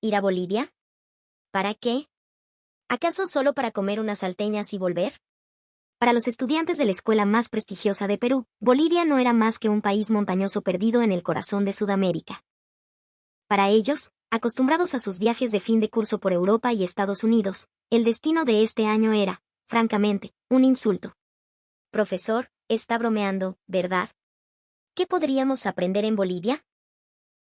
¿Ir a Bolivia? ¿Para qué? ¿Acaso solo para comer unas salteñas y volver? Para los estudiantes de la escuela más prestigiosa de Perú, Bolivia no era más que un país montañoso perdido en el corazón de Sudamérica. Para ellos, acostumbrados a sus viajes de fin de curso por Europa y Estados Unidos, el destino de este año era, francamente, un insulto. Profesor, está bromeando, ¿verdad? ¿Qué podríamos aprender en Bolivia?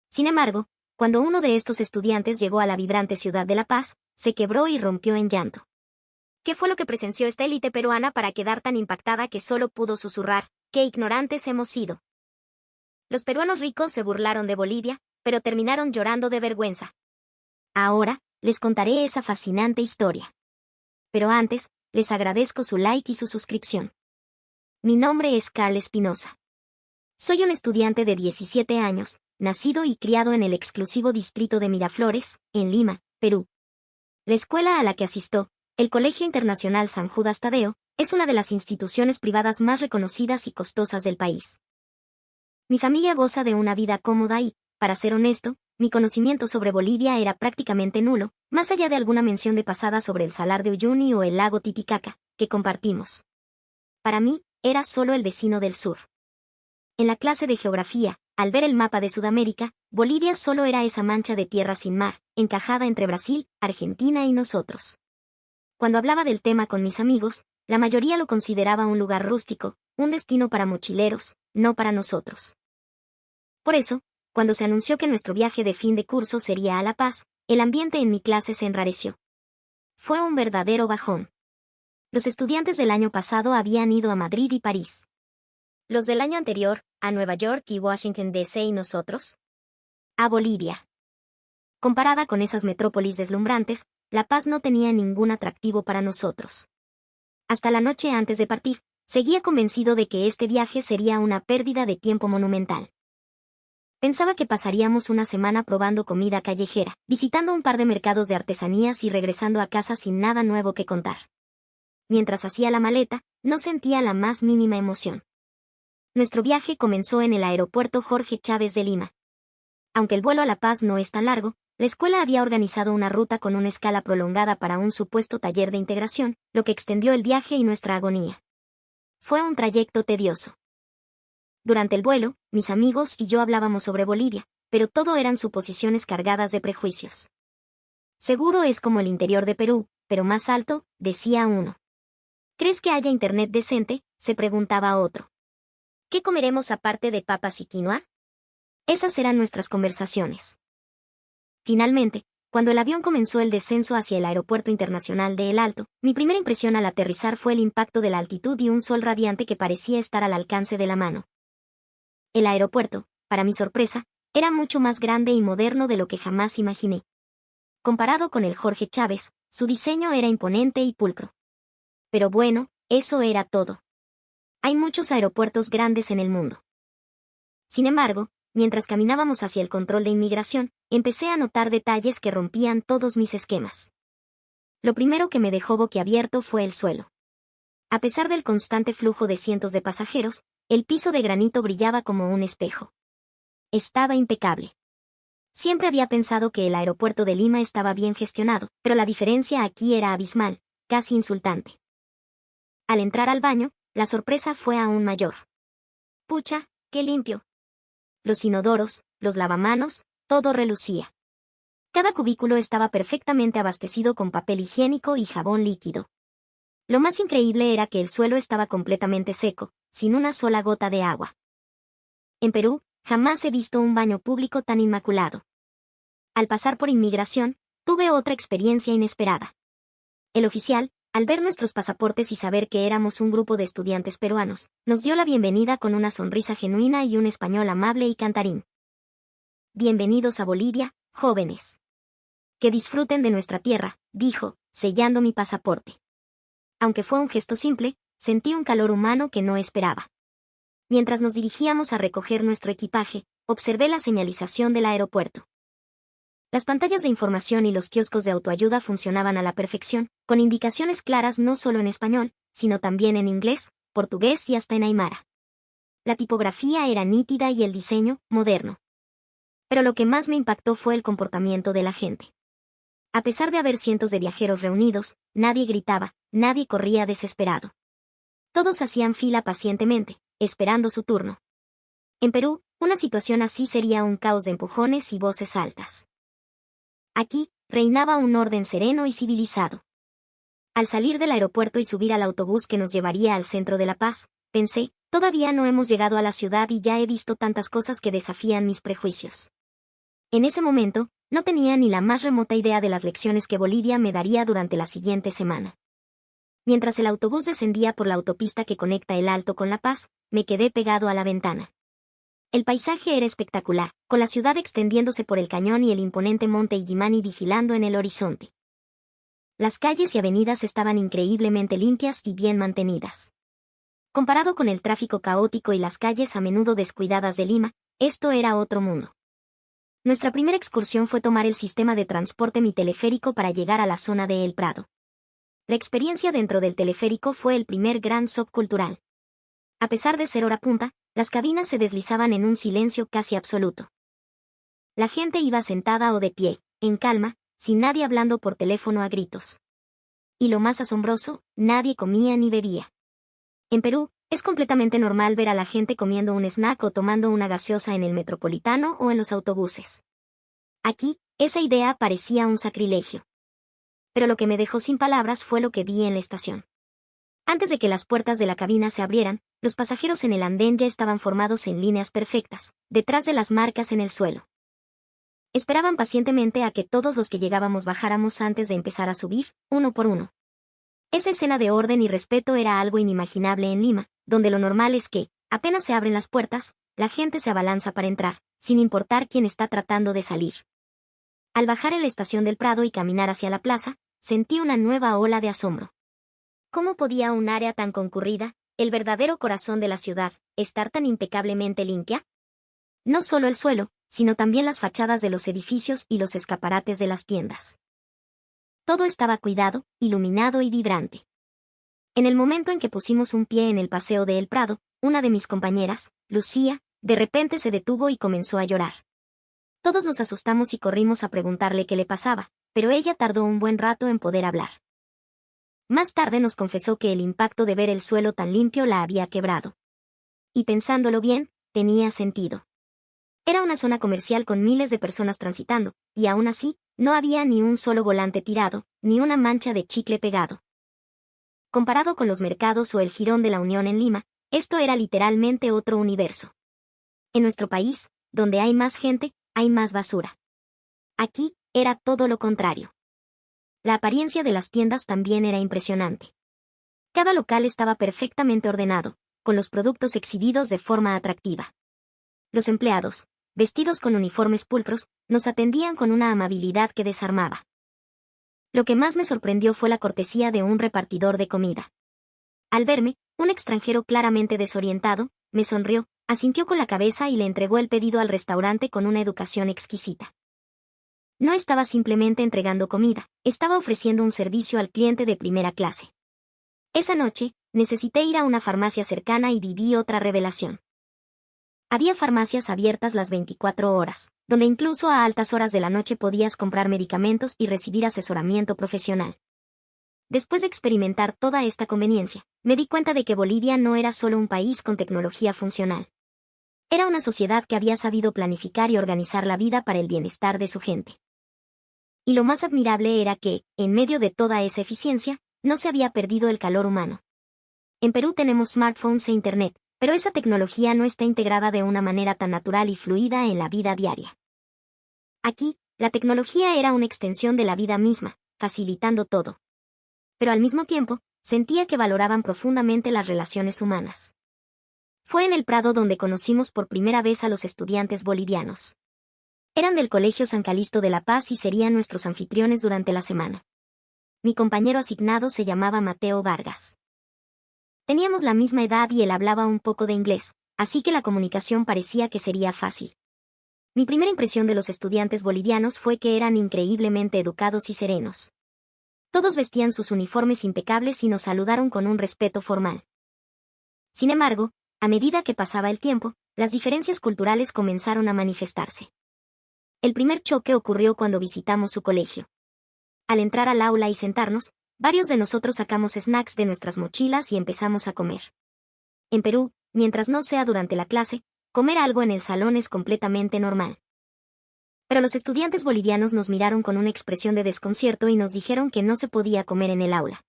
Sin embargo, cuando uno de estos estudiantes llegó a la vibrante ciudad de La Paz, se quebró y rompió en llanto. ¿Qué fue lo que presenció esta élite peruana para quedar tan impactada que solo pudo susurrar, qué ignorantes hemos sido? Los peruanos ricos se burlaron de Bolivia, pero terminaron llorando de vergüenza. Ahora, les contaré esa fascinante historia. Pero antes, les agradezco su like y su suscripción. Mi nombre es Carl Espinosa. Soy un estudiante de 17 años, nacido y criado en el exclusivo distrito de Miraflores, en Lima, Perú. La escuela a la que asisto, el Colegio Internacional San Judas Tadeo, es una de las instituciones privadas más reconocidas y costosas del país. Mi familia goza de una vida cómoda y, para ser honesto, mi conocimiento sobre Bolivia era prácticamente nulo, más allá de alguna mención de pasada sobre el Salar de Uyuni o el lago Titicaca, que compartimos. Para mí, era solo el vecino del sur. En la clase de geografía, al ver el mapa de Sudamérica, Bolivia solo era esa mancha de tierra sin mar, encajada entre Brasil, Argentina y nosotros. Cuando hablaba del tema con mis amigos, la mayoría lo consideraba un lugar rústico, un destino para mochileros, no para nosotros. Por eso, cuando se anunció que nuestro viaje de fin de curso sería a La Paz, el ambiente en mi clase se enrareció. Fue un verdadero bajón. Los estudiantes del año pasado habían ido a Madrid y París. Los del año anterior, a Nueva York y Washington D.C. y nosotros, a Bolivia. Comparada con esas metrópolis deslumbrantes, La Paz no tenía ningún atractivo para nosotros. Hasta la noche antes de partir, seguía convencido de que este viaje sería una pérdida de tiempo monumental. Pensaba que pasaríamos una semana probando comida callejera, visitando un par de mercados de artesanías y regresando a casa sin nada nuevo que contar. Mientras hacía la maleta, no sentía la más mínima emoción. Nuestro viaje comenzó en el aeropuerto Jorge Chávez de Lima. Aunque el vuelo a La Paz no es tan largo, la escuela había organizado una ruta con una escala prolongada para un supuesto taller de integración, lo que extendió el viaje y nuestra agonía. Fue un trayecto tedioso. Durante el vuelo, mis amigos y yo hablábamos sobre Bolivia, pero todo eran suposiciones cargadas de prejuicios. Seguro es como el interior de Perú, pero más alto, decía uno. ¿Crees que haya internet decente?, se preguntaba otro. ¿Qué comeremos aparte de papas y quinoa? Esas eran nuestras conversaciones. Finalmente, cuando el avión comenzó el descenso hacia el Aeropuerto Internacional de El Alto, mi primera impresión al aterrizar fue el impacto de la altitud y un sol radiante que parecía estar al alcance de la mano. El aeropuerto, para mi sorpresa, era mucho más grande y moderno de lo que jamás imaginé. Comparado con el Jorge Chávez, su diseño era imponente y pulcro. Pero bueno, eso era todo. Hay muchos aeropuertos grandes en el mundo. Sin embargo, mientras caminábamos hacia el control de inmigración, empecé a notar detalles que rompían todos mis esquemas. Lo primero que me dejó boquiabierto fue el suelo. A pesar del constante flujo de cientos de pasajeros, el piso de granito brillaba como un espejo. Estaba impecable. Siempre había pensado que el aeropuerto de Lima estaba bien gestionado, pero la diferencia aquí era abismal, casi insultante. Al entrar al baño, la sorpresa fue aún mayor. ¡Pucha, qué limpio! Los inodoros, los lavamanos, todo relucía. Cada cubículo estaba perfectamente abastecido con papel higiénico y jabón líquido. Lo más increíble era que el suelo estaba completamente seco, sin una sola gota de agua. En Perú, jamás he visto un baño público tan inmaculado. Al pasar por inmigración, tuve otra experiencia inesperada. El oficial, al ver nuestros pasaportes y saber que éramos un grupo de estudiantes peruanos, nos dio la bienvenida con una sonrisa genuina y un español amable y cantarín. Bienvenidos a Bolivia, jóvenes. Que disfruten de nuestra tierra, dijo, sellando mi pasaporte. Aunque fue un gesto simple, sentí un calor humano que no esperaba. Mientras nos dirigíamos a recoger nuestro equipaje, observé la señalización del aeropuerto. Las pantallas de información y los kioscos de autoayuda funcionaban a la perfección, con indicaciones claras no solo en español, sino también en inglés, portugués y hasta en aymara. La tipografía era nítida y el diseño, moderno. Pero lo que más me impactó fue el comportamiento de la gente. A pesar de haber cientos de viajeros reunidos, nadie gritaba, nadie corría desesperado. Todos hacían fila pacientemente, esperando su turno. En Perú, una situación así sería un caos de empujones y voces altas. Aquí, reinaba un orden sereno y civilizado. Al salir del aeropuerto y subir al autobús que nos llevaría al centro de La Paz, pensé, todavía no hemos llegado a la ciudad y ya he visto tantas cosas que desafían mis prejuicios. En ese momento, no tenía ni la más remota idea de las lecciones que Bolivia me daría durante la siguiente semana. Mientras el autobús descendía por la autopista que conecta El Alto con La Paz, me quedé pegado a la ventana. El paisaje era espectacular, con la ciudad extendiéndose por el cañón y el imponente monte Illimani vigilando en el horizonte. Las calles y avenidas estaban increíblemente limpias y bien mantenidas. Comparado con el tráfico caótico y las calles a menudo descuidadas de Lima, esto era otro mundo. Nuestra primera excursión fue tomar el sistema de transporte Mi Teleférico para llegar a la zona de El Prado. La experiencia dentro del teleférico fue el primer gran shock cultural. A pesar de ser hora punta, las cabinas se deslizaban en un silencio casi absoluto. La gente iba sentada o de pie, en calma, sin nadie hablando por teléfono a gritos. Y lo más asombroso, nadie comía ni bebía. En Perú, es completamente normal ver a la gente comiendo un snack o tomando una gaseosa en el Metropolitano o en los autobuses. Aquí, esa idea parecía un sacrilegio. Pero lo que me dejó sin palabras fue lo que vi en la estación. Antes de que las puertas de la cabina se abrieran, los pasajeros en el andén ya estaban formados en líneas perfectas, detrás de las marcas en el suelo. Esperaban pacientemente a que todos los que llegábamos bajáramos antes de empezar a subir, uno por uno. Esa escena de orden y respeto era algo inimaginable en Lima, donde lo normal es que, apenas se abren las puertas, la gente se abalanza para entrar, sin importar quién está tratando de salir. Al bajar en la estación del Prado y caminar hacia la plaza, sentí una nueva ola de asombro. ¿Cómo podía un área tan concurrida, el verdadero corazón de la ciudad, estar tan impecablemente limpia? No solo el suelo, sino también las fachadas de los edificios y los escaparates de las tiendas. Todo estaba cuidado, iluminado y vibrante. En el momento en que pusimos un pie en el paseo de El Prado, una de mis compañeras, Lucía, de repente se detuvo y comenzó a llorar. Todos nos asustamos y corrimos a preguntarle qué le pasaba, pero ella tardó un buen rato en poder hablar. Más tarde nos confesó que el impacto de ver el suelo tan limpio la había quebrado. Y pensándolo bien, tenía sentido. Era una zona comercial con miles de personas transitando, y aún así, no había ni un solo volante tirado, ni una mancha de chicle pegado. Comparado con los mercados o el Jirón de la Unión en Lima, esto era literalmente otro universo. En nuestro país, donde hay más gente, hay más basura. Aquí, era todo lo contrario. La apariencia de las tiendas también era impresionante. Cada local estaba perfectamente ordenado, con los productos exhibidos de forma atractiva. Los empleados, vestidos con uniformes pulcros, nos atendían con una amabilidad que desarmaba. Lo que más me sorprendió fue la cortesía de un repartidor de comida. Al verme, un extranjero claramente desorientado, me sonrió, asintió con la cabeza y le entregó el pedido al restaurante con una educación exquisita. No estaba simplemente entregando comida, estaba ofreciendo un servicio al cliente de primera clase. Esa noche, necesité ir a una farmacia cercana y viví otra revelación. Había farmacias abiertas las 24 horas, donde incluso a altas horas de la noche podías comprar medicamentos y recibir asesoramiento profesional. Después de experimentar toda esta conveniencia, me di cuenta de que Bolivia no era solo un país con tecnología funcional. Era una sociedad que había sabido planificar y organizar la vida para el bienestar de su gente. Y lo más admirable era que, en medio de toda esa eficiencia, no se había perdido el calor humano. En Perú tenemos smartphones e internet, pero esa tecnología no está integrada de una manera tan natural y fluida en la vida diaria. Aquí, la tecnología era una extensión de la vida misma, facilitando todo. Pero al mismo tiempo, sentía que valoraban profundamente las relaciones humanas. Fue en El Prado donde conocimos por primera vez a los estudiantes bolivianos. Eran del Colegio San Calixto de La Paz y serían nuestros anfitriones durante la semana. Mi compañero asignado se llamaba Mateo Vargas. Teníamos la misma edad y él hablaba un poco de inglés, así que la comunicación parecía que sería fácil. Mi primera impresión de los estudiantes bolivianos fue que eran increíblemente educados y serenos. Todos vestían sus uniformes impecables y nos saludaron con un respeto formal. Sin embargo, a medida que pasaba el tiempo, las diferencias culturales comenzaron a manifestarse. El primer choque ocurrió cuando visitamos su colegio. Al entrar al aula y sentarnos, varios de nosotros sacamos snacks de nuestras mochilas y empezamos a comer. En Perú, mientras no sea durante la clase, comer algo en el salón es completamente normal. Pero los estudiantes bolivianos nos miraron con una expresión de desconcierto y nos dijeron que no se podía comer en el aula.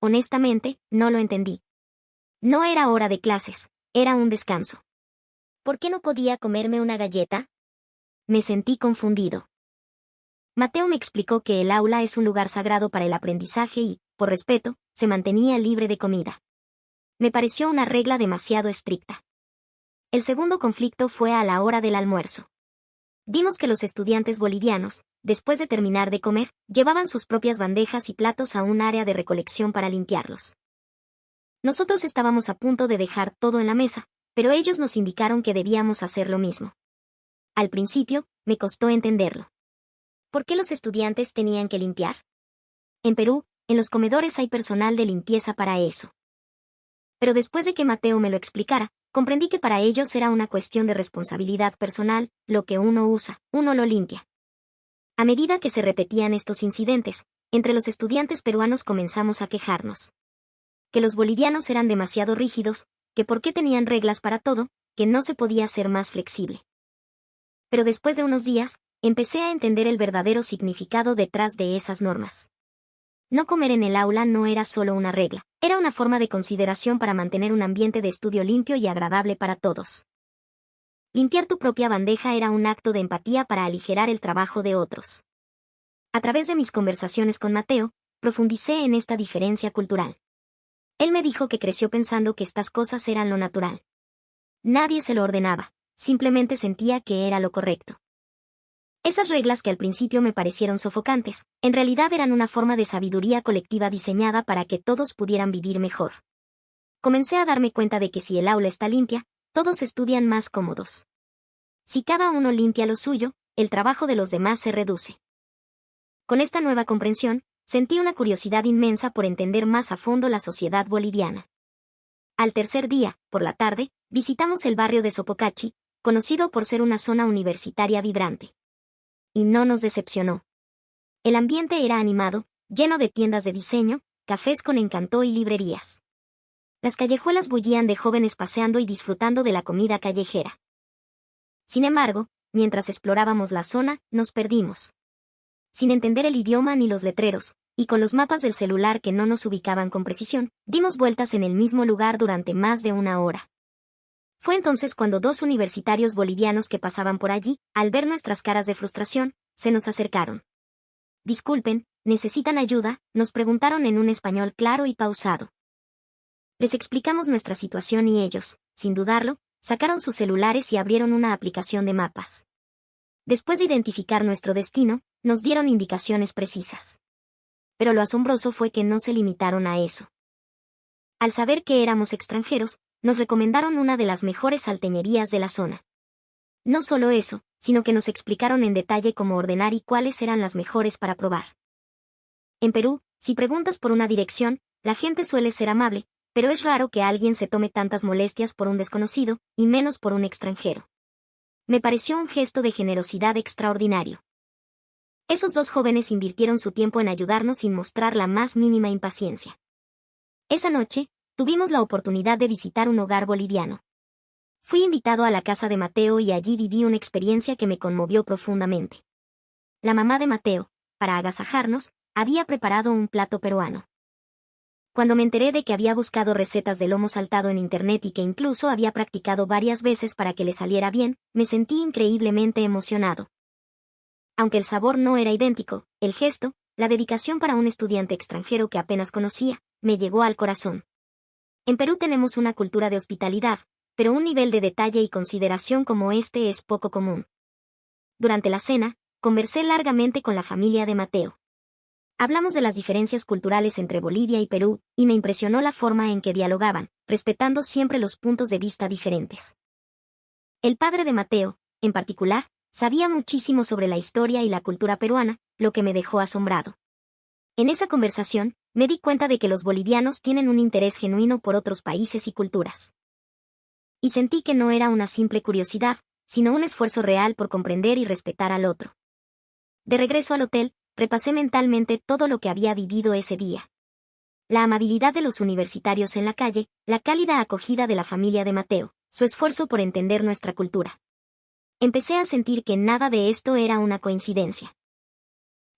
Honestamente, no lo entendí. No era hora de clases, era un descanso. ¿Por qué no podía comerme una galleta? Me sentí confundido. Mateo me explicó que el aula es un lugar sagrado para el aprendizaje y, por respeto, se mantenía libre de comida. Me pareció una regla demasiado estricta. El segundo conflicto fue a la hora del almuerzo. Vimos que los estudiantes bolivianos, después de terminar de comer, llevaban sus propias bandejas y platos a un área de recolección para limpiarlos. Nosotros estábamos a punto de dejar todo en la mesa, pero ellos nos indicaron que debíamos hacer lo mismo. Al principio, me costó entenderlo. ¿Por qué los estudiantes tenían que limpiar? En Perú, en los comedores hay personal de limpieza para eso. Pero después de que Mateo me lo explicara, comprendí que para ellos era una cuestión de responsabilidad personal, lo que uno usa, uno lo limpia. A medida que se repetían estos incidentes, entre los estudiantes peruanos comenzamos a quejarnos. Que los bolivianos eran demasiado rígidos, que por qué tenían reglas para todo, que no se podía ser más flexible. Pero después de unos días, empecé a entender el verdadero significado detrás de esas normas. No comer en el aula no era solo una regla, era una forma de consideración para mantener un ambiente de estudio limpio y agradable para todos. Limpiar tu propia bandeja era un acto de empatía para aligerar el trabajo de otros. A través de mis conversaciones con Mateo, profundicé en esta diferencia cultural. Él me dijo que creció pensando que estas cosas eran lo natural. Nadie se lo ordenaba, simplemente sentía que era lo correcto. Esas reglas que al principio me parecieron sofocantes, en realidad eran una forma de sabiduría colectiva diseñada para que todos pudieran vivir mejor. Comencé a darme cuenta de que si el aula está limpia, todos estudian más cómodos. Si cada uno limpia lo suyo, el trabajo de los demás se reduce. Con esta nueva comprensión, sentí una curiosidad inmensa por entender más a fondo la sociedad boliviana. Al tercer día, por la tarde, visitamos el barrio de Sopocachi, conocido por ser una zona universitaria vibrante. Y no nos decepcionó. El ambiente era animado, lleno de tiendas de diseño, cafés con encanto y librerías. Las callejuelas bullían de jóvenes paseando y disfrutando de la comida callejera. Sin embargo, mientras explorábamos la zona, nos perdimos. Sin entender el idioma ni los letreros, y con los mapas del celular que no nos ubicaban con precisión, dimos vueltas en el mismo lugar durante más de una hora. Fue entonces cuando dos universitarios bolivianos que pasaban por allí, al ver nuestras caras de frustración, se nos acercaron. Disculpen, ¿necesitan ayuda?, nos preguntaron en un español claro y pausado. Les explicamos nuestra situación y ellos, sin dudarlo, sacaron sus celulares y abrieron una aplicación de mapas. Después de identificar nuestro destino, nos dieron indicaciones precisas. Pero lo asombroso fue que no se limitaron a eso. Al saber que éramos extranjeros, nos recomendaron una de las mejores salteñerías de la zona. No solo eso, sino que nos explicaron en detalle cómo ordenar y cuáles eran las mejores para probar. En Perú, si preguntas por una dirección, la gente suele ser amable, pero es raro que alguien se tome tantas molestias por un desconocido, y menos por un extranjero. Me pareció un gesto de generosidad extraordinario. Esos dos jóvenes invirtieron su tiempo en ayudarnos sin mostrar la más mínima impaciencia. Esa noche, tuvimos la oportunidad de visitar un hogar boliviano. Fui invitado a la casa de Mateo y allí viví una experiencia que me conmovió profundamente. La mamá de Mateo, para agasajarnos, había preparado un plato peruano. Cuando me enteré de que había buscado recetas de lomo saltado en internet y que incluso había practicado varias veces para que le saliera bien, me sentí increíblemente emocionado. Aunque el sabor no era idéntico, el gesto, la dedicación para un estudiante extranjero que apenas conocía, me llegó al corazón. En Perú tenemos una cultura de hospitalidad, pero un nivel de detalle y consideración como este es poco común. Durante la cena, conversé largamente con la familia de Mateo. Hablamos de las diferencias culturales entre Bolivia y Perú, y me impresionó la forma en que dialogaban, respetando siempre los puntos de vista diferentes. El padre de Mateo, en particular, sabía muchísimo sobre la historia y la cultura peruana, lo que me dejó asombrado. En esa conversación, me di cuenta de que los bolivianos tienen un interés genuino por otros países y culturas. Y sentí que no era una simple curiosidad, sino un esfuerzo real por comprender y respetar al otro. De regreso al hotel, repasé mentalmente todo lo que había vivido ese día. La amabilidad de los universitarios en la calle, la cálida acogida de la familia de Mateo, su esfuerzo por entender nuestra cultura. Empecé a sentir que nada de esto era una coincidencia.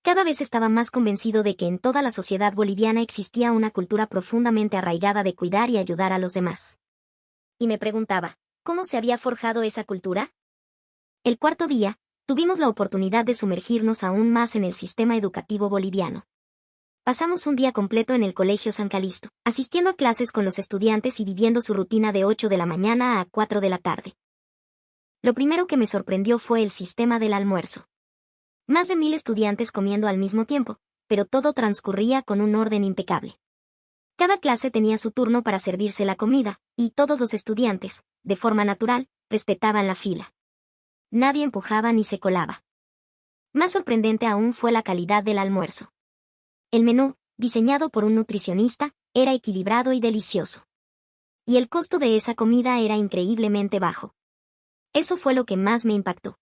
Cada vez estaba más convencido de que en toda la sociedad boliviana existía una cultura profundamente arraigada de cuidar y ayudar a los demás. Y me preguntaba, ¿cómo se había forjado esa cultura? El cuarto día, tuvimos la oportunidad de sumergirnos aún más en el sistema educativo boliviano. Pasamos un día completo en el Colegio San Calixto, asistiendo a clases con los estudiantes y viviendo su rutina de 8 de la mañana a 4 de la tarde. Lo primero que me sorprendió fue el sistema del almuerzo. Más de 1000 estudiantes comiendo al mismo tiempo, pero todo transcurría con un orden impecable. Cada clase tenía su turno para servirse la comida, y todos los estudiantes, de forma natural, respetaban la fila. Nadie empujaba ni se colaba. Más sorprendente aún fue la calidad del almuerzo. El menú, diseñado por un nutricionista, era equilibrado y delicioso. Y el costo de esa comida era increíblemente bajo. Eso fue lo que más me impactó.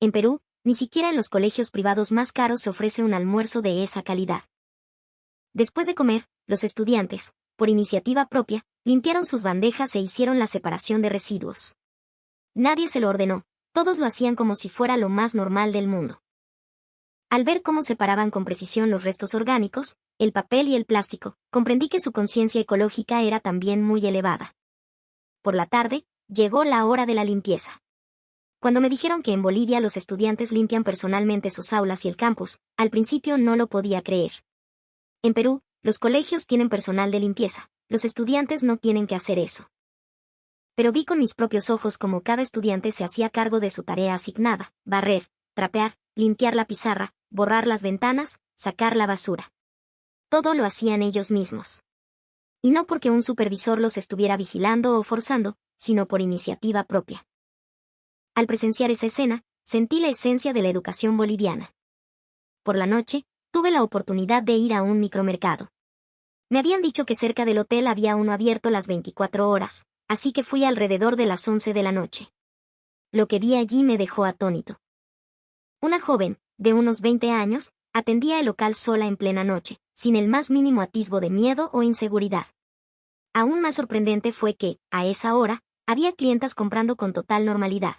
En Perú, ni siquiera en los colegios privados más caros se ofrece un almuerzo de esa calidad. Después de comer, los estudiantes, por iniciativa propia, limpiaron sus bandejas e hicieron la separación de residuos. Nadie se lo ordenó, todos lo hacían como si fuera lo más normal del mundo. Al ver cómo separaban con precisión los restos orgánicos, el papel y el plástico, comprendí que su conciencia ecológica era también muy elevada. Por la tarde, llegó la hora de la limpieza. Cuando me dijeron que en Bolivia los estudiantes limpian personalmente sus aulas y el campus, al principio no lo podía creer. En Perú, los colegios tienen personal de limpieza, los estudiantes no tienen que hacer eso. Pero vi con mis propios ojos cómo cada estudiante se hacía cargo de su tarea asignada: barrer, trapear, limpiar la pizarra, borrar las ventanas, sacar la basura. Todo lo hacían ellos mismos. Y no porque un supervisor los estuviera vigilando o forzando, sino por iniciativa propia. Al presenciar esa escena, sentí la esencia de la educación boliviana. Por la noche, tuve la oportunidad de ir a un micromercado. Me habían dicho que cerca del hotel había uno abierto las 24 horas, así que fui alrededor de las 11 de la noche. Lo que vi allí me dejó atónito. Una joven, de unos 20 años, atendía el local sola en plena noche, sin el más mínimo atisbo de miedo o inseguridad. Aún más sorprendente fue que, a esa hora, había clientas comprando con total normalidad.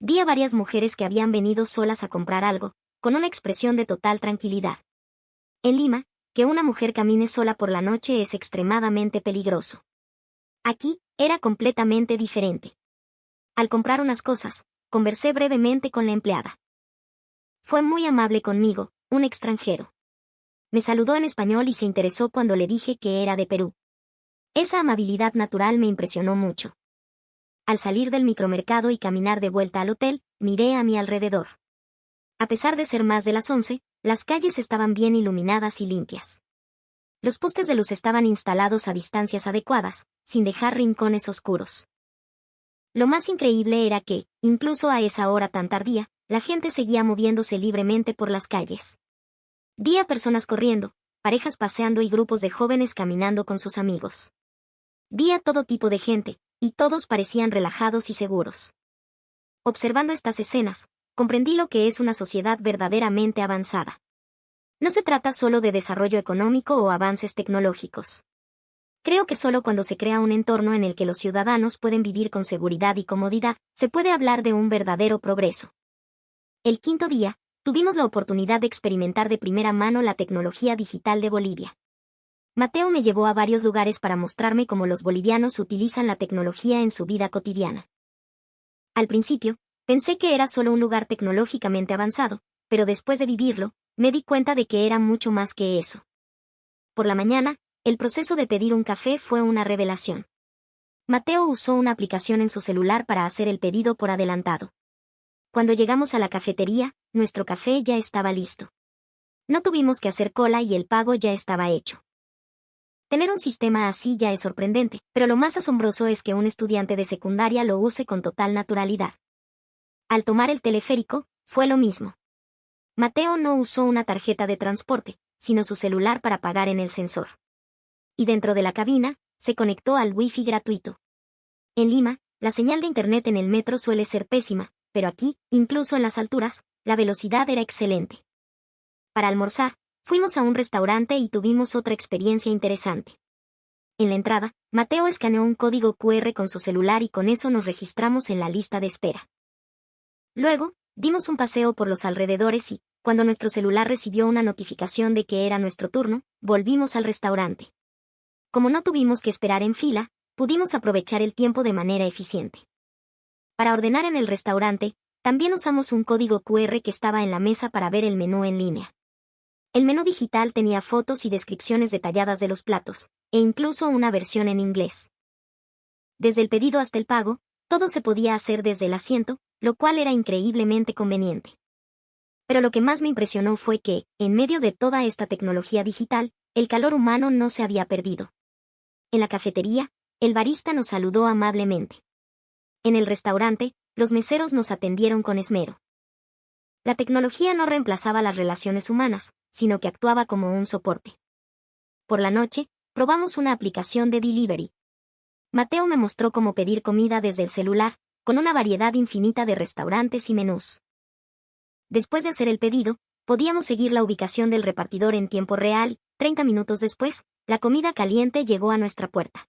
Vi a varias mujeres que habían venido solas a comprar algo, con una expresión de total tranquilidad. En Lima, que una mujer camine sola por la noche es extremadamente peligroso. Aquí, era completamente diferente. Al comprar unas cosas, conversé brevemente con la empleada. Fue muy amable conmigo, un extranjero. Me saludó en español y se interesó cuando le dije que era de Perú. Esa amabilidad natural me impresionó mucho. Al salir del micromercado y caminar de vuelta al hotel, miré a mi alrededor. A pesar de ser más de las 11, las calles estaban bien iluminadas y limpias. Los postes de luz estaban instalados a distancias adecuadas, sin dejar rincones oscuros. Lo más increíble era que, incluso a esa hora tan tardía, la gente seguía moviéndose libremente por las calles. Vi a personas corriendo, parejas paseando y grupos de jóvenes caminando con sus amigos. Vi a todo tipo de gente, y todos parecían relajados y seguros. Observando estas escenas, comprendí lo que es una sociedad verdaderamente avanzada. No se trata solo de desarrollo económico o avances tecnológicos. Creo que solo cuando se crea un entorno en el que los ciudadanos pueden vivir con seguridad y comodidad, se puede hablar de un verdadero progreso. El quinto día, tuvimos la oportunidad de experimentar de primera mano la tecnología digital de Bolivia. Mateo me llevó a varios lugares para mostrarme cómo los bolivianos utilizan la tecnología en su vida cotidiana. Al principio, pensé que era solo un lugar tecnológicamente avanzado, pero después de vivirlo, me di cuenta de que era mucho más que eso. Por la mañana, el proceso de pedir un café fue una revelación. Mateo usó una aplicación en su celular para hacer el pedido por adelantado. Cuando llegamos a la cafetería, nuestro café ya estaba listo. No tuvimos que hacer cola y el pago ya estaba hecho. Tener un sistema así ya es sorprendente, pero lo más asombroso es que un estudiante de secundaria lo use con total naturalidad. Al tomar el teleférico, fue lo mismo. Mateo no usó una tarjeta de transporte, sino su celular para pagar en el sensor. Y dentro de la cabina, se conectó al Wi-Fi gratuito. En Lima, la señal de internet en el metro suele ser pésima, pero aquí, incluso en las alturas, la velocidad era excelente. Para almorzar, fuimos a un restaurante y tuvimos otra experiencia interesante. En la entrada, Mateo escaneó un código QR con su celular y con eso nos registramos en la lista de espera. Luego, dimos un paseo por los alrededores y, cuando nuestro celular recibió una notificación de que era nuestro turno, volvimos al restaurante. Como no tuvimos que esperar en fila, pudimos aprovechar el tiempo de manera eficiente. Para ordenar en el restaurante, también usamos un código QR que estaba en la mesa para ver el menú en línea. El menú digital tenía fotos y descripciones detalladas de los platos, e incluso una versión en inglés. Desde el pedido hasta el pago, todo se podía hacer desde el asiento, lo cual era increíblemente conveniente. Pero lo que más me impresionó fue que, en medio de toda esta tecnología digital, el calor humano no se había perdido. En la cafetería, el barista nos saludó amablemente. En el restaurante, los meseros nos atendieron con esmero. La tecnología no reemplazaba las relaciones humanas, sino que actuaba como un soporte. Por la noche, probamos una aplicación de delivery. Mateo me mostró cómo pedir comida desde el celular, con una variedad infinita de restaurantes y menús. Después de hacer el pedido, podíamos seguir la ubicación del repartidor en tiempo real. 30 minutos después, la comida caliente llegó a nuestra puerta.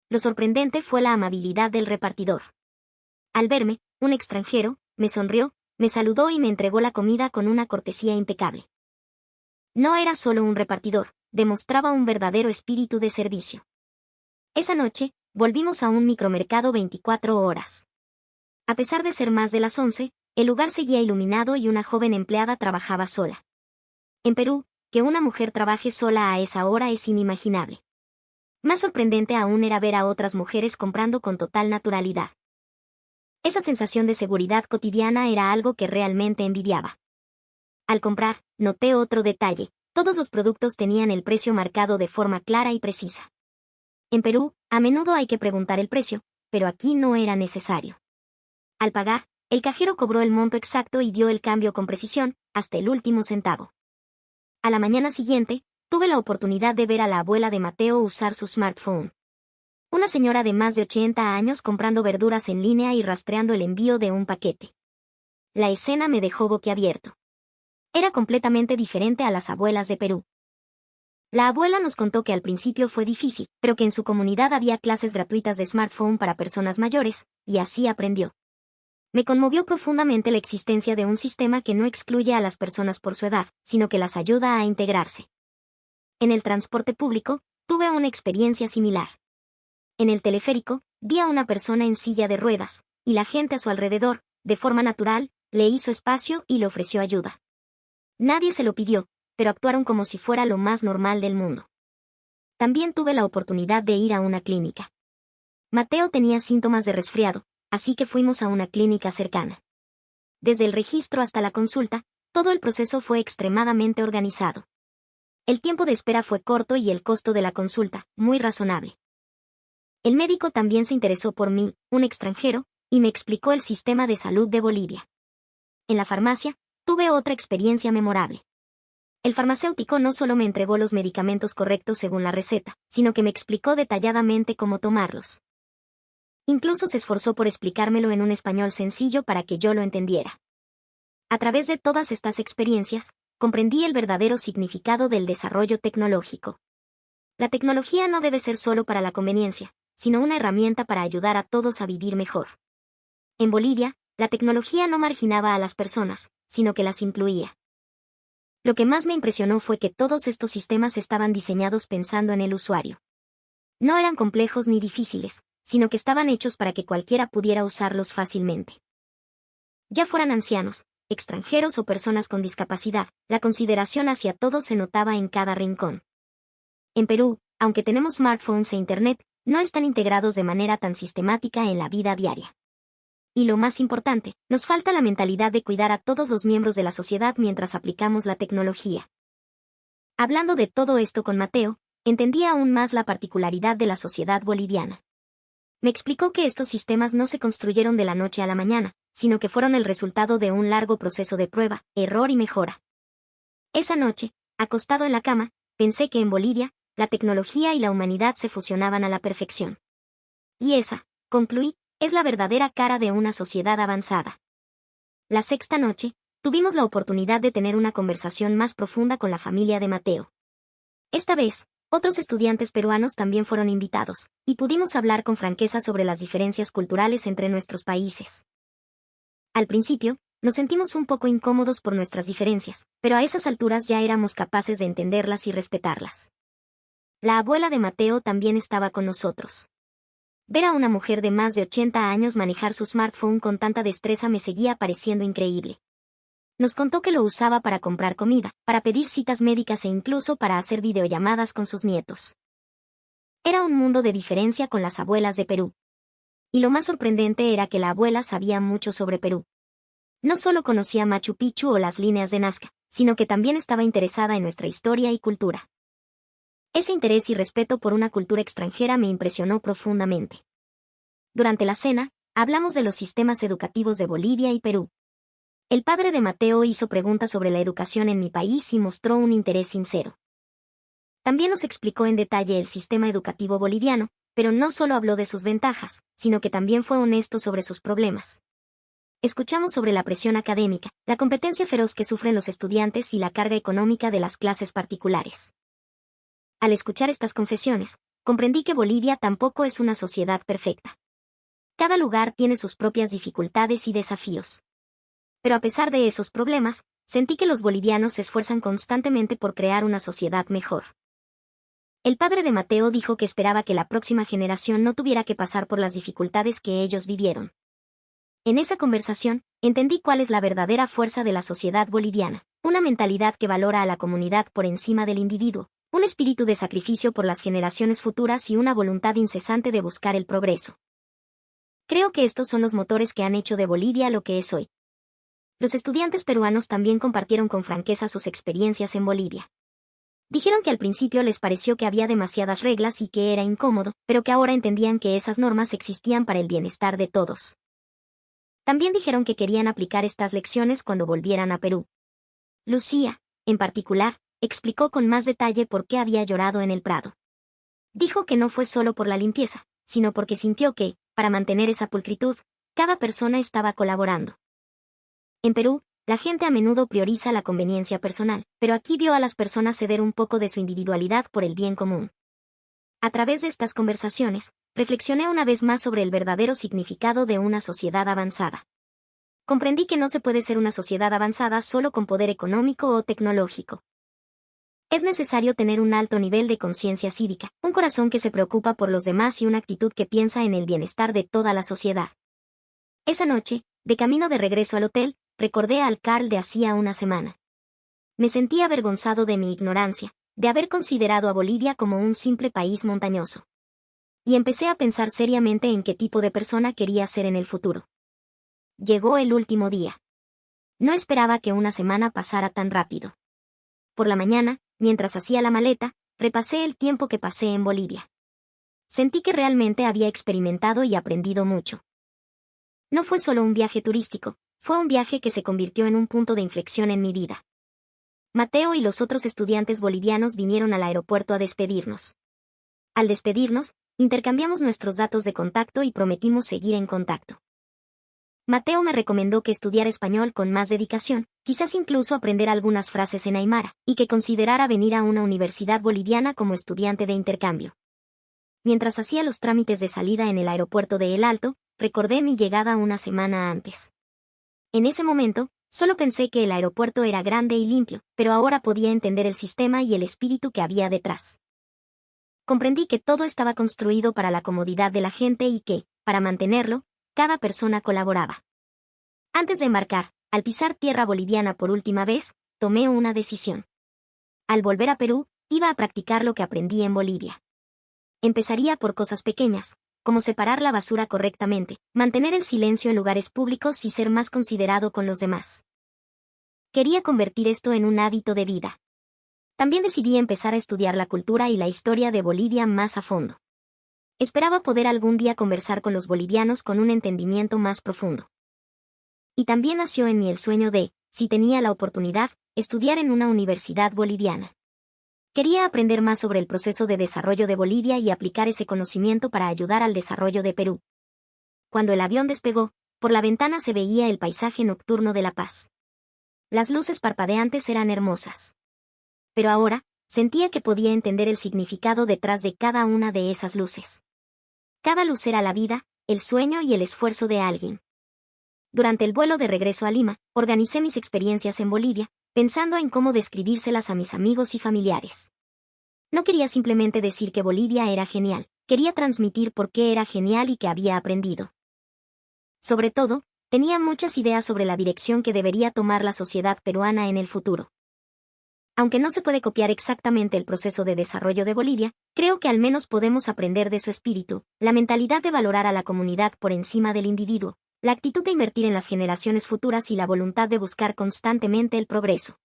Lo sorprendente fue la amabilidad del repartidor. Al verme, un extranjero, me sonrió, me saludó y me entregó la comida con una cortesía impecable. No era solo un repartidor, demostraba un verdadero espíritu de servicio. Esa noche, volvimos a un micromercado 24 horas. A pesar de ser más de las 11, el lugar seguía iluminado y una joven empleada trabajaba sola. En Perú, que una mujer trabaje sola a esa hora es inimaginable. Más sorprendente aún era ver a otras mujeres comprando con total naturalidad. Esa sensación de seguridad cotidiana era algo que realmente envidiaba. Al comprar, noté otro detalle: todos los productos tenían el precio marcado de forma clara y precisa. En Perú, a menudo hay que preguntar el precio, pero aquí no era necesario. Al pagar, el cajero cobró el monto exacto y dio el cambio con precisión, hasta el último centavo. A la mañana siguiente, tuve la oportunidad de ver a la abuela de Mateo usar su smartphone. Una señora de más de 80 años comprando verduras en línea y rastreando el envío de un paquete. La escena me dejó boquiabierto. Era completamente diferente a las abuelas de Perú. La abuela nos contó que al principio fue difícil, pero que en su comunidad había clases gratuitas de smartphone para personas mayores, y así aprendió. Me conmovió profundamente la existencia de un sistema que no excluye a las personas por su edad, sino que las ayuda a integrarse. En el transporte público, tuve una experiencia similar. En el teleférico, vi a una persona en silla de ruedas, y la gente a su alrededor, de forma natural, le hizo espacio y le ofreció ayuda. Nadie se lo pidió, pero actuaron como si fuera lo más normal del mundo. También tuve la oportunidad de ir a una clínica. Mateo tenía síntomas de resfriado, así que fuimos a una clínica cercana. Desde el registro hasta la consulta, todo el proceso fue extremadamente organizado. El tiempo de espera fue corto y el costo de la consulta, muy razonable. El médico también se interesó por mí, un extranjero, y me explicó el sistema de salud de Bolivia. En la farmacia, tuve otra experiencia memorable. El farmacéutico no solo me entregó los medicamentos correctos según la receta, sino que me explicó detalladamente cómo tomarlos. Incluso se esforzó por explicármelo en un español sencillo para que yo lo entendiera. A través de todas estas experiencias, comprendí el verdadero significado del desarrollo tecnológico. La tecnología no debe ser solo para la conveniencia, sino una herramienta para ayudar a todos a vivir mejor. En Bolivia, la tecnología no marginaba a las personas, sino que las incluía. Lo que más me impresionó fue que todos estos sistemas estaban diseñados pensando en el usuario. No eran complejos ni difíciles, sino que estaban hechos para que cualquiera pudiera usarlos fácilmente. Ya fueran ancianos, extranjeros o personas con discapacidad, la consideración hacia todos se notaba en cada rincón. En Perú, aunque tenemos smartphones e Internet, no están integrados de manera tan sistemática en la vida diaria. Y lo más importante, nos falta la mentalidad de cuidar a todos los miembros de la sociedad mientras aplicamos la tecnología. Hablando de todo esto con Mateo, entendí aún más la particularidad de la sociedad boliviana. Me explicó que estos sistemas no se construyeron de la noche a la mañana, sino que fueron el resultado de un largo proceso de prueba, error y mejora. Esa noche, acostado en la cama, pensé que en Bolivia, la tecnología y la humanidad se fusionaban a la perfección. Y esa, concluí, es la verdadera cara de una sociedad avanzada. La sexta noche, tuvimos la oportunidad de tener una conversación más profunda con la familia de Mateo. Esta vez, otros estudiantes peruanos también fueron invitados, y pudimos hablar con franqueza sobre las diferencias culturales entre nuestros países. Al principio, nos sentimos un poco incómodos por nuestras diferencias, pero a esas alturas ya éramos capaces de entenderlas y respetarlas. La abuela de Mateo también estaba con nosotros. Ver a una mujer de más de 80 años manejar su smartphone con tanta destreza me seguía pareciendo increíble. Nos contó que lo usaba para comprar comida, para pedir citas médicas e incluso para hacer videollamadas con sus nietos. Era un mundo de diferencia con las abuelas de Perú. Y lo más sorprendente era que la abuela sabía mucho sobre Perú. No solo conocía Machu Picchu o las líneas de Nazca, sino que también estaba interesada en nuestra historia y cultura. Ese interés y respeto por una cultura extranjera me impresionó profundamente. Durante la cena, hablamos de los sistemas educativos de Bolivia y Perú. El padre de Mateo hizo preguntas sobre la educación en mi país y mostró un interés sincero. También nos explicó en detalle el sistema educativo boliviano, pero no solo habló de sus ventajas, sino que también fue honesto sobre sus problemas. Escuchamos sobre la presión académica, la competencia feroz que sufren los estudiantes y la carga económica de las clases particulares. Al escuchar estas confesiones, comprendí que Bolivia tampoco es una sociedad perfecta. Cada lugar tiene sus propias dificultades y desafíos. Pero a pesar de esos problemas, sentí que los bolivianos se esfuerzan constantemente por crear una sociedad mejor. El padre de Mateo dijo que esperaba que la próxima generación no tuviera que pasar por las dificultades que ellos vivieron. En esa conversación, entendí cuál es la verdadera fuerza de la sociedad boliviana, una mentalidad que valora a la comunidad por encima del individuo, un espíritu de sacrificio por las generaciones futuras y una voluntad incesante de buscar el progreso. Creo que estos son los motores que han hecho de Bolivia lo que es hoy. Los estudiantes peruanos también compartieron con franqueza sus experiencias en Bolivia. Dijeron que al principio les pareció que había demasiadas reglas y que era incómodo, pero que ahora entendían que esas normas existían para el bienestar de todos. También dijeron que querían aplicar estas lecciones cuando volvieran a Perú. Lucía, en particular, explicó con más detalle por qué había llorado en el Prado. Dijo que no fue solo por la limpieza, sino porque sintió que, para mantener esa pulcritud, cada persona estaba colaborando. En Perú, la gente a menudo prioriza la conveniencia personal, pero aquí vio a las personas ceder un poco de su individualidad por el bien común. A través de estas conversaciones, reflexioné una vez más sobre el verdadero significado de una sociedad avanzada. Comprendí que no se puede ser una sociedad avanzada solo con poder económico o tecnológico. Es necesario tener un alto nivel de conciencia cívica, un corazón que se preocupa por los demás y una actitud que piensa en el bienestar de toda la sociedad. Esa noche, de camino de regreso al hotel, recordé al Carl de hacía una semana. Me sentí avergonzado de mi ignorancia, de haber considerado a Bolivia como un simple país montañoso. Y empecé a pensar seriamente en qué tipo de persona quería ser en el futuro. Llegó el último día. No esperaba que una semana pasara tan rápido. Por la mañana, mientras hacía la maleta, repasé el tiempo que pasé en Bolivia. Sentí que realmente había experimentado y aprendido mucho. No fue solo un viaje turístico, fue un viaje que se convirtió en un punto de inflexión en mi vida. Mateo y los otros estudiantes bolivianos vinieron al aeropuerto a despedirnos. Al despedirnos, intercambiamos nuestros datos de contacto y prometimos seguir en contacto. Mateo me recomendó que estudiara español con más dedicación, quizás incluso aprender algunas frases en aymara, y que considerara venir a una universidad boliviana como estudiante de intercambio. Mientras hacía los trámites de salida en el aeropuerto de El Alto, recordé mi llegada una semana antes. En ese momento, solo pensé que el aeropuerto era grande y limpio, pero ahora podía entender el sistema y el espíritu que había detrás. Comprendí que todo estaba construido para la comodidad de la gente y que, para mantenerlo, cada persona colaboraba. Antes de embarcar, al pisar tierra boliviana por última vez, tomé una decisión. Al volver a Perú, iba a practicar lo que aprendí en Bolivia. Empezaría por cosas pequeñas, como separar la basura correctamente, mantener el silencio en lugares públicos y ser más considerado con los demás. Quería convertir esto en un hábito de vida. También decidí empezar a estudiar la cultura y la historia de Bolivia más a fondo. Esperaba poder algún día conversar con los bolivianos con un entendimiento más profundo. Y también nació en mí el sueño de, si tenía la oportunidad, estudiar en una universidad boliviana. Quería aprender más sobre el proceso de desarrollo de Bolivia y aplicar ese conocimiento para ayudar al desarrollo de Perú. Cuando el avión despegó, por la ventana se veía el paisaje nocturno de La Paz. Las luces parpadeantes eran hermosas. Pero ahora, sentía que podía entender el significado detrás de cada una de esas luces. Cada luz era la vida, el sueño y el esfuerzo de alguien. Durante el vuelo de regreso a Lima, organicé mis experiencias en Bolivia, pensando en cómo describírselas a mis amigos y familiares. No quería simplemente decir que Bolivia era genial, quería transmitir por qué era genial y qué había aprendido. Sobre todo, tenía muchas ideas sobre la dirección que debería tomar la sociedad peruana en el futuro. Aunque no se puede copiar exactamente el proceso de desarrollo de Bolivia, creo que al menos podemos aprender de su espíritu, la mentalidad de valorar a la comunidad por encima del individuo, la actitud de invertir en las generaciones futuras y la voluntad de buscar constantemente el progreso.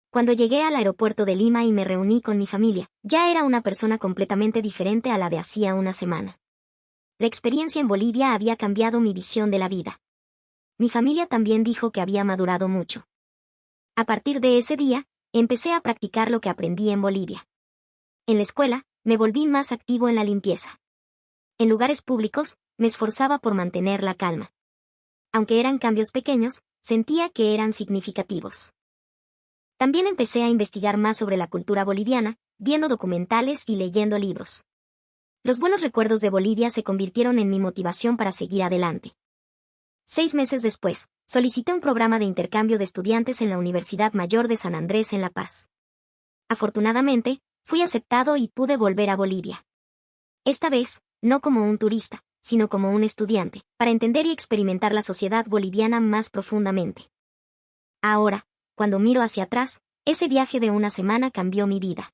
Cuando llegué al aeropuerto de Lima y me reuní con mi familia, ya era una persona completamente diferente a la de hacía una semana. La experiencia en Bolivia había cambiado mi visión de la vida. Mi familia también dijo que había madurado mucho. A partir de ese día, empecé a practicar lo que aprendí en Bolivia. En la escuela, me volví más activo en la limpieza. En lugares públicos, me esforzaba por mantener la calma. Aunque eran cambios pequeños, sentía que eran significativos. También empecé a investigar más sobre la cultura boliviana, viendo documentales y leyendo libros. Los buenos recuerdos de Bolivia se convirtieron en mi motivación para seguir adelante. 6 meses después, solicité un programa de intercambio de estudiantes en la Universidad Mayor de San Andrés en La Paz. Afortunadamente, fui aceptado y pude volver a Bolivia. Esta vez, no como un turista, sino como un estudiante, para entender y experimentar la sociedad boliviana más profundamente. Ahora, cuando miro hacia atrás, ese viaje de una semana cambió mi vida.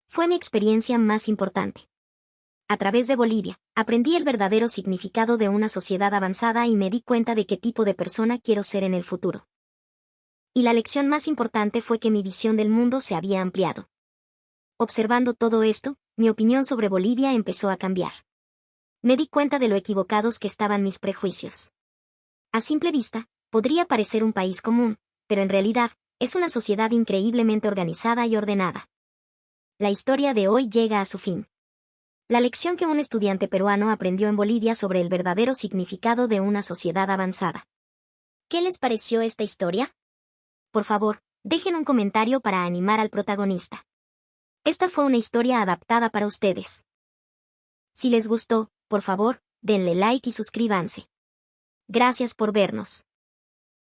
Fue mi experiencia más importante. A través de Bolivia, aprendí el verdadero significado de una sociedad avanzada y me di cuenta de qué tipo de persona quiero ser en el futuro. Y la lección más importante fue que mi visión del mundo se había ampliado. Observando todo esto, mi opinión sobre Bolivia empezó a cambiar. Me di cuenta de lo equivocados que estaban mis prejuicios. A simple vista, podría parecer un país común, pero en realidad, es una sociedad increíblemente organizada y ordenada. La historia de hoy llega a su fin. La lección que un estudiante peruano aprendió en Bolivia sobre el verdadero significado de una sociedad avanzada. ¿Qué les pareció esta historia? Por favor, dejen un comentario para animar al protagonista. Esta fue una historia adaptada para ustedes. Si les gustó, por favor, denle like y suscríbanse. Gracias por vernos.